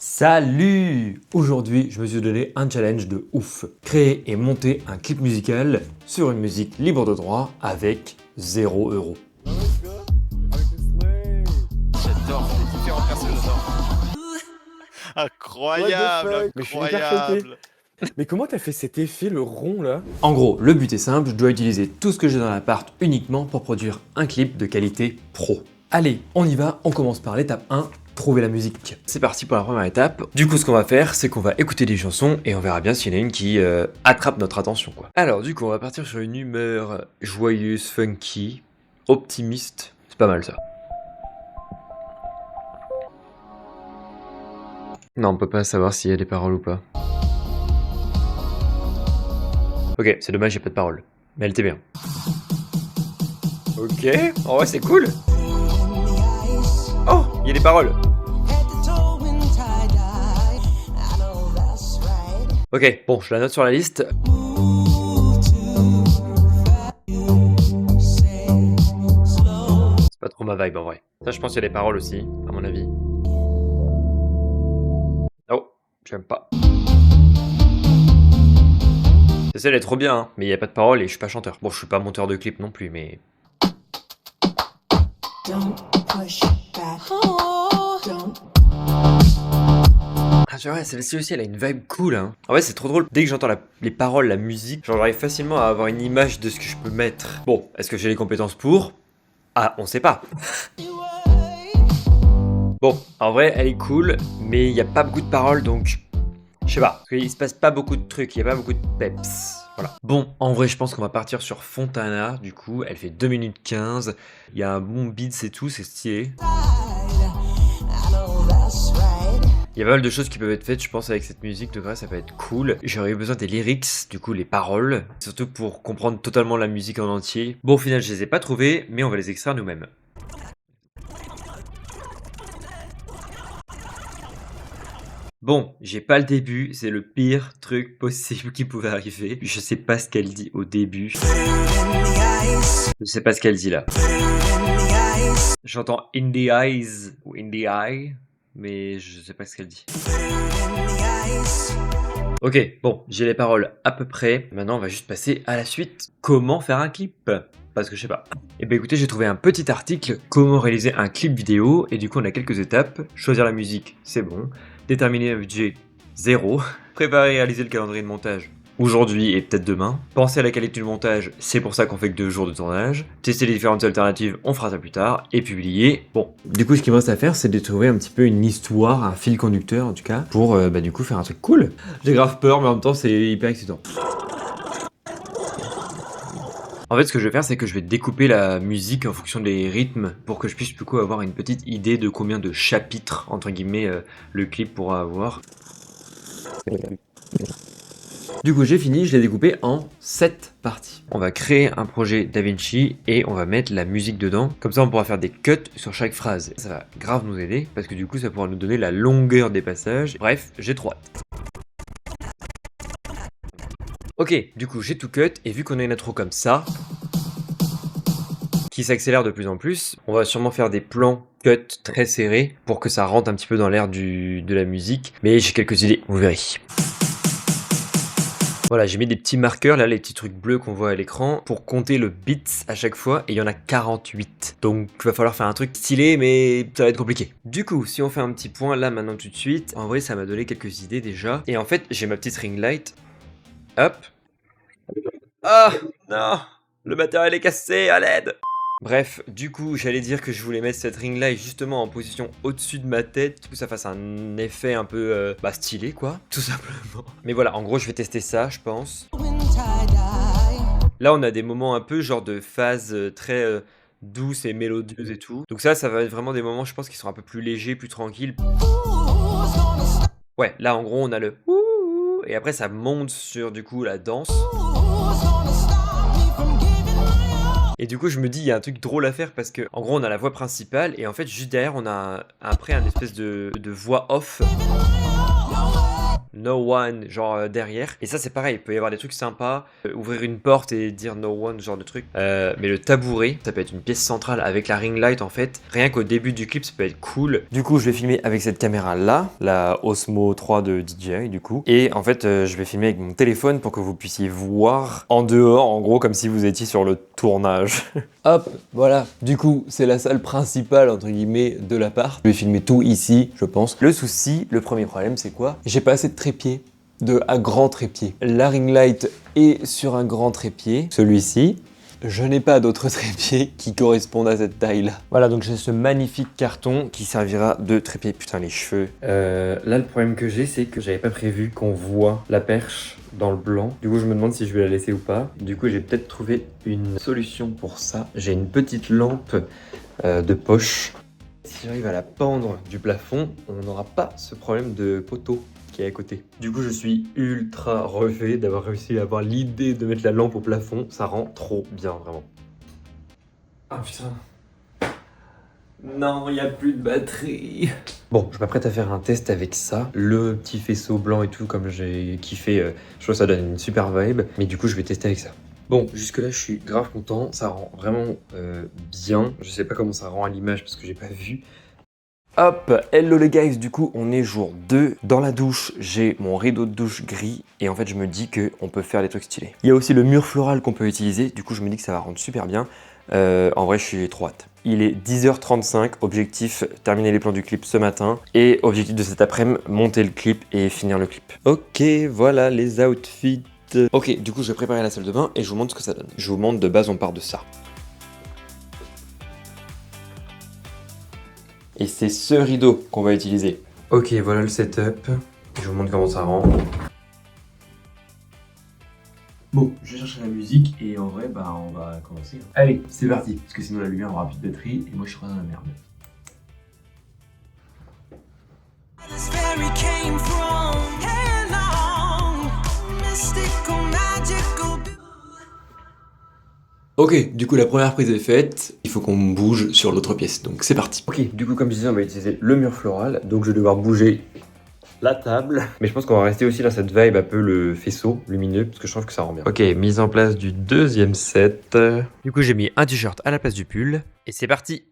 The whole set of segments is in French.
Salut! Aujourd'hui, je me suis donné un challenge de ouf. Créer et monter un clip musical sur une musique libre de droit avec 0 €. J'adore, les différents persos, j'adore. Incroyable, Mais je suis hyper choqué. incroyable. Mais comment t'as fait cet effet, le rond là? En gros, le but est simple, je dois utiliser tout ce que j'ai dans l'appart uniquement pour produire un clip de qualité pro. Allez, on y va, on commence par l'étape 1, trouver la musique. C'est parti pour la première étape. Du coup, ce qu'on va faire, c'est qu'on va écouter des chansons et on verra bien s'il y en a une qui attrape notre attention, quoi. Alors, du coup, on va partir sur une humeur joyeuse, funky, optimiste. C'est pas mal ça. Non, on peut pas savoir s'il y a des paroles ou pas. Ok, c'est dommage, j'ai pas de paroles. Mais elle était bien. Ok, en vrai c'est cool. Oh, il y a des paroles. Ok, bon, je la note sur la liste. C'est pas trop ma vibe en vrai. Ça, je pense qu'il y a des paroles aussi, à mon avis. Oh, j'aime pas. Celle est trop bien, hein, mais il n'y a pas de paroles et je suis pas chanteur. Bon, je suis pas monteur de clip non plus, mais... Ah, c'est vrai, celle-ci aussi, elle a une vibe cool, hein. En vrai, c'est trop drôle. Dès que j'entends les paroles, la musique, genre, j'arrive facilement à avoir une image de ce que je peux mettre. Bon, est-ce que j'ai les compétences pour? Ah, on sait pas. Bon, en vrai, elle est cool, mais il n'y a pas beaucoup de paroles, donc... Je sais pas, parce qu'il se passe pas beaucoup de trucs, il y a pas beaucoup de peps. Voilà. Bon, en vrai, je pense qu'on va partir sur Fontana, du coup, elle fait 2 minutes 15. Il y a un bon beat, c'est tout, c'est stylé. Il y a pas mal de choses qui peuvent être faites, je pense, avec cette musique, donc ça peut être cool. J'aurais eu besoin des lyrics, du coup, les paroles, surtout pour comprendre totalement la musique en entier. Bon, au final, je les ai pas trouvées, mais on va les extraire nous-mêmes. Bon, j'ai pas le début, c'est le pire truc possible qui pouvait arriver. Je sais pas ce qu'elle dit au début. Je sais pas ce qu'elle dit là. J'entends in the eyes ou in the eye, mais je sais pas ce qu'elle dit. Ok, bon, j'ai les paroles à peu près. Maintenant, on va juste passer à la suite. Comment faire un clip? Parce que je sais pas. Et ben écoutez, j'ai trouvé un petit article, comment réaliser un clip vidéo, et du coup on a quelques étapes. Choisir la musique, c'est bon. Déterminer un budget, 0. Préparer et réaliser le calendrier de montage, aujourd'hui et peut-être demain. Penser à la qualité du montage, c'est pour ça qu'on fait que 2 jours de tournage. Tester les différentes alternatives, on fera ça plus tard. Et publier, bon. Du coup, ce qu'il me reste à faire, c'est de trouver un petit peu une histoire, un fil conducteur en tout cas, pour du coup faire un truc cool. J'ai grave peur, mais en même temps c'est hyper excitant. En fait, ce que je vais faire, c'est que je vais découper la musique en fonction des rythmes pour que je puisse du coup avoir une petite idée de combien de chapitres, entre guillemets, le clip pourra avoir. Du coup, j'ai fini, je l'ai découpé en 7 parties. On va créer un projet DaVinci et on va mettre la musique dedans. Comme ça, on pourra faire des cuts sur chaque phrase. Ça va grave nous aider parce que du coup, ça pourra nous donner la longueur des passages. Bref, j'ai trop hâte. Ok, du coup j'ai tout cut et vu qu'on a une intro comme ça, qui s'accélère de plus en plus, on va sûrement faire des plans cut très serrés pour que ça rentre un petit peu dans l'air de la musique. Mais j'ai quelques idées, vous verrez. Voilà, j'ai mis des petits marqueurs, là les petits trucs bleus qu'on voit à l'écran, pour compter le beats à chaque fois, et il y en a 48. Donc il va falloir faire un truc stylé, mais ça va être compliqué. Du coup, si on fait un petit point là maintenant tout de suite, en vrai ça m'a donné quelques idées déjà. Et en fait, j'ai ma petite ring light. Hop. Ah non, le matériel est cassé, à l'aide. Bref, du coup, j'allais dire que je voulais mettre cette ring light justement en position au-dessus de ma tête, pour que ça fasse un effet un peu stylé quoi, tout simplement. Mais voilà, en gros, je vais tester ça, je pense. Là, on a des moments un peu genre de phase très douce et mélodieuse et tout. Donc ça va être vraiment des moments, je pense, qui seront un peu plus légers, plus tranquilles. Ouais, là, en gros, on a le ouh, et après, ça monte sur, du coup, la danse. Et du coup, je me dis, il y a un truc drôle à faire parce que, en gros, on a la voix principale et en fait, juste derrière, on a après un espèce de voix off. no one, genre derrière. Et ça c'est pareil, il peut y avoir des trucs sympas, ouvrir une porte et dire no one, ce genre de truc. Mais le tabouret, ça peut être une pièce centrale avec la ring light en fait. Rien qu'au début du clip, ça peut être cool. Du coup, je vais filmer avec cette caméra là, la Osmo 3 de DJI du coup. Et en fait, je vais filmer avec mon téléphone pour que vous puissiez voir en dehors, en gros, comme si vous étiez sur le tournage. Hop, voilà. Du coup, c'est la salle principale, entre guillemets, de l'appart. Je vais filmer tout ici, je pense. Le souci, le premier problème, c'est quoi? J'ai pas assez de trépied, à grand trépied. La ring light est sur un grand trépied, celui-ci. Je n'ai pas d'autres trépieds qui correspondent à cette taille-là. Voilà, donc j'ai ce magnifique carton qui servira de trépied. Putain, les cheveux. Là, le problème que j'ai, c'est que j'avais pas prévu qu'on voit la perche dans le blanc. Du coup, je me demande si je vais la laisser ou pas. Du coup, j'ai peut-être trouvé une solution pour ça. J'ai une petite lampe de poche. Si j'arrive à la pendre du plafond, on n'aura pas ce problème de poteau qui est à côté. Du coup, je suis ultra refait d'avoir réussi à avoir l'idée de mettre la lampe au plafond. Ça rend trop bien, vraiment. Ah putain. Non, il n'y a plus de batterie. Bon, je m'apprête à faire un test avec ça. Le petit faisceau blanc et tout, comme j'ai kiffé, je trouve que ça donne une super vibe. Mais du coup, je vais tester avec ça. Bon, jusque là, je suis grave content. Ça rend vraiment bien. Je sais pas comment ça rend à l'image parce que j'ai pas vu. Hop, hello les guys, du coup on est jour 2. Dans la douche, j'ai mon rideau de douche gris et en fait je me dis qu'on peut faire des trucs stylés. Il y a aussi le mur floral qu'on peut utiliser, du coup je me dis que ça va rendre super bien. En vrai je suis trop hâte. Il est 10h35, objectif terminer les plans du clip ce matin et objectif de cet après-midi, monter le clip et finir le clip. Ok, voilà les outfits. Ok, du coup je vais préparer la salle de bain et je vous montre ce que ça donne. Je vous montre, de base on part de ça. Et c'est ce rideau qu'on va utiliser. Ok, voilà le setup. Je vous montre comment ça rend. Bon, je vais chercher la musique et en vrai, bah on va commencer. Allez, c'est parti. Parce que sinon la lumière aura plus de batterie et moi je serai dans la merde. Ok, du coup la première prise est faite, il faut qu'on bouge sur l'autre pièce, donc c'est parti. Ok, du coup comme je disais, on va utiliser le mur floral, donc je vais devoir bouger la table. Mais je pense qu'on va rester aussi dans cette vibe un peu le faisceau lumineux, parce que je trouve que ça rend bien. Ok, mise en place du deuxième set. Du coup j'ai mis un t-shirt à la place du pull, et c'est parti.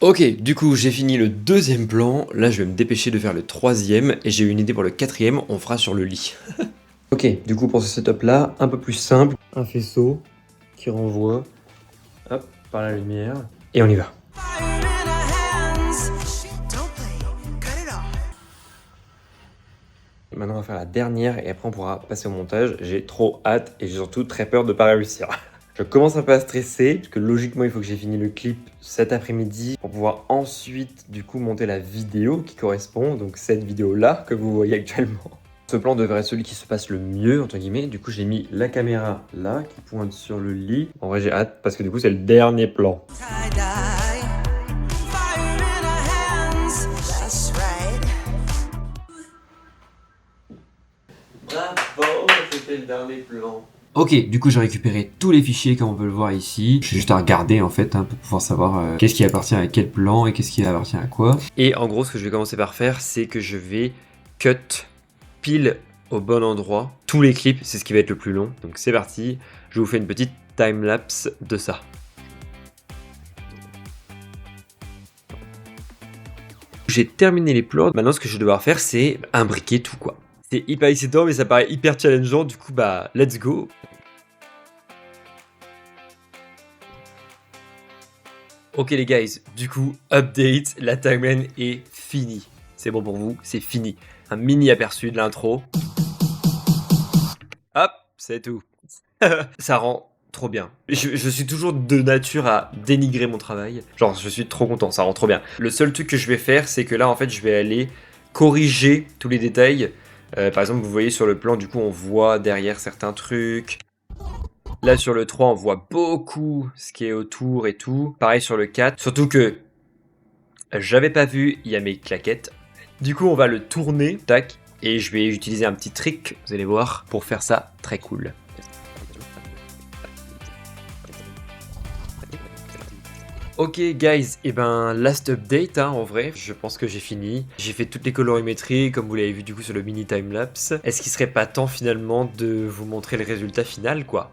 Ok, du coup j'ai fini le deuxième plan, là je vais me dépêcher de faire le troisième et j'ai une idée pour le quatrième, on fera sur le lit. Ok, du coup pour ce setup là, un peu plus simple, un faisceau qui renvoie, hop, par la lumière, et on y va. Maintenant on va faire la dernière et après on pourra passer au montage, j'ai trop hâte et j'ai surtout très peur de ne pas réussir. Je commence un peu à stresser, parce que logiquement il faut que j'ai fini le clip cet après-midi pour pouvoir ensuite du coup monter la vidéo qui correspond, donc cette vidéo là que vous voyez actuellement. Ce plan devrait être celui qui se passe le mieux entre guillemets, du coup j'ai mis la caméra là qui pointe sur le lit. En vrai j'ai hâte parce que du coup c'est le dernier plan. Bravo, c'était le dernier plan. Ok, du coup j'ai récupéré tous les fichiers comme on peut le voir ici. J'ai juste à regarder en fait pour pouvoir savoir qu'est-ce qui appartient à quel plan et qu'est-ce qui appartient à quoi. Et en gros ce que je vais commencer par faire, c'est que je vais cut pile au bon endroit tous les clips, c'est ce qui va être le plus long. Donc c'est parti, je vous fais une petite time-lapse de ça. J'ai terminé les plans, maintenant ce que je vais devoir faire c'est imbriquer tout quoi. C'est hyper excitant mais ça paraît hyper challengeant, du coup bah let's go. Ok les guys, du coup update, la timeline est finie. C'est bon pour vous, c'est fini. Un mini aperçu de l'intro. Hop, c'est tout. Ça rend trop bien. Je suis toujours de nature à dénigrer mon travail. Genre je suis trop content, ça rend trop bien. Le seul truc que je vais faire c'est que là en fait je vais aller corriger tous les détails. Par exemple, vous voyez sur le plan, du coup, on voit derrière certains trucs. Là, sur le 3, on voit beaucoup ce qui est autour et tout. Pareil sur le 4. Surtout que j'avais pas vu, il y a mes claquettes. Du coup, on va le tourner, tac. Et je vais utiliser un petit trick, vous allez voir, pour faire ça très cool. Ok guys, et ben last update hein, en vrai, je pense que j'ai fini. J'ai fait toutes les colorimétries comme vous l'avez vu du coup sur le mini timelapse. Est-ce qu'il serait pas temps finalement de vous montrer le résultat final quoi?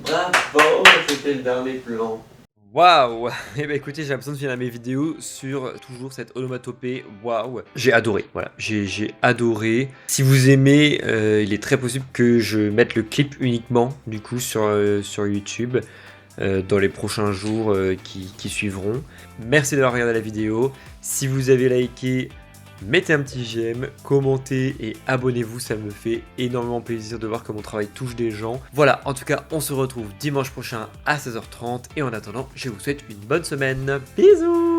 Bravo, c'était le dernier plan. Waouh! Et bah écoutez, j'ai l'impression de finir mes vidéos sur toujours cette onomatopée. Waouh! J'ai adoré, voilà, j'ai adoré. Si vous aimez, il est très possible que je mette le clip uniquement du coup sur YouTube dans les prochains jours qui suivront. Merci d'avoir regardé la vidéo. Si vous avez liké, mettez un petit j'aime, commentez et abonnez-vous, ça me fait énormément plaisir de voir que mon travail touche des gens. Voilà, en tout cas, on se retrouve dimanche prochain à 16h30 et en attendant, je vous souhaite une bonne semaine. Bisous!